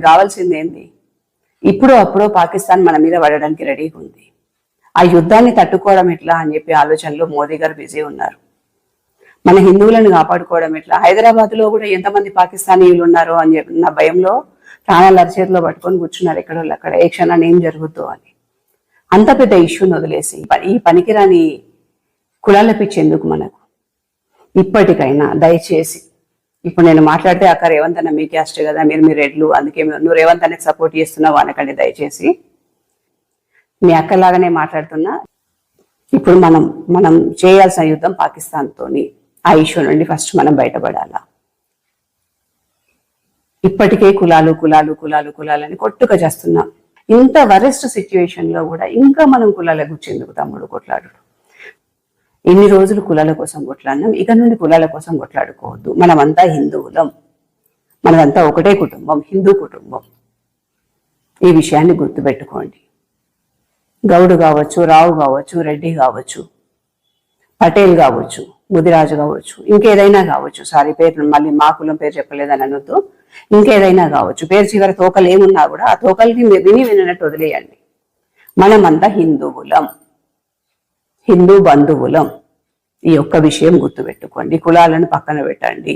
కావాల్సింది ఏంది? ఇప్పుడు అప్పుడో పాకిస్తాన్ మన మీద పడడానికి రెడీగా ఉంది. ఆ యుద్ధాన్ని తట్టుకోవడం ఎట్లా అని చెప్పి ఆలోచనలో మోదీ గారు బిజీ ఉన్నారు. మన హిందువులను కాపాడుకోవడం ఎట్లా? హైదరాబాద్ లో కూడా ఎంతమంది పాకిస్తానీయులు ఉన్నారో అని చెప్పిన భయంలో ప్రాణాలు అరచేతిలో పట్టుకొని కూర్చున్నారు ఎక్కడో అక్కడ, ఏ క్షణాన్ని ఏం జరుగుతుందో అని. అంత పెద్ద ఇష్యూని వదిలేసి ఈ పనికిరాని కులాల పిచ్చి ఎందుకు మనకు? ఇప్పటికైనా దయచేసి, ఇప్పుడు నేను మాట్లాడితే అక్క రేవంత్ అన్న మీ క్యాస్ట్ కదా, మీరు రెడ్లు, అందుకే నువ్వు రేవంత్ అన్నకి సపోర్ట్ చేస్తున్నావు అనకండి దయచేసి. మీ అక్కలాగానే మాట్లాడుతున్నా. ఇప్పుడు మనం చేయాల్సిన యుద్ధం పాకిస్తాన్తోని. ఆ ఇష్యూ నుండి ఫస్ట్ మనం బయటపడాలా. ఇప్పటికే కులాలు కులాలు కులాలు కులాలని కొట్టుక చేస్తున్నాం. ఇంత వరెస్ట్ సిచ్యువేషన్ లో కూడా ఇంకా మనం కులాల గురించి ఎందుకు తమ్ముడు కొట్లాడు? ఇన్ని రోజులు కులాల కోసం కొట్లాడినాం, ఇక నుండి కులాల కోసం కొట్లాడుకోవద్దు. మనమంతా హిందువులం, మనమంతా ఒకటే కుటుంబం, హిందూ కుటుంబం. ఈ విషయాన్ని గుర్తుపెట్టుకోండి. గౌడు కావచ్చు, రావు కావచ్చు, రెడ్డి కావచ్చు, పటేల్ కావచ్చు, ముదిరాజు కావచ్చు, ఇంకేదైనా కావచ్చు. సారీ, పేరు మళ్ళీ మా కులం పేరు చెప్పలేదని అనొద్దు. ఇంకేదైనా కావచ్చు, పేరు చివరి తోకలు ఏమున్నా కూడా ఆ తోకల్ని వినట్టు వదిలేయండి. మనమంతా హిందువులం, హిందూ బంధువులం. ఈ ఒక్క విషయం గుర్తుపెట్టుకోండి. కులాలను పక్కన పెట్టండి.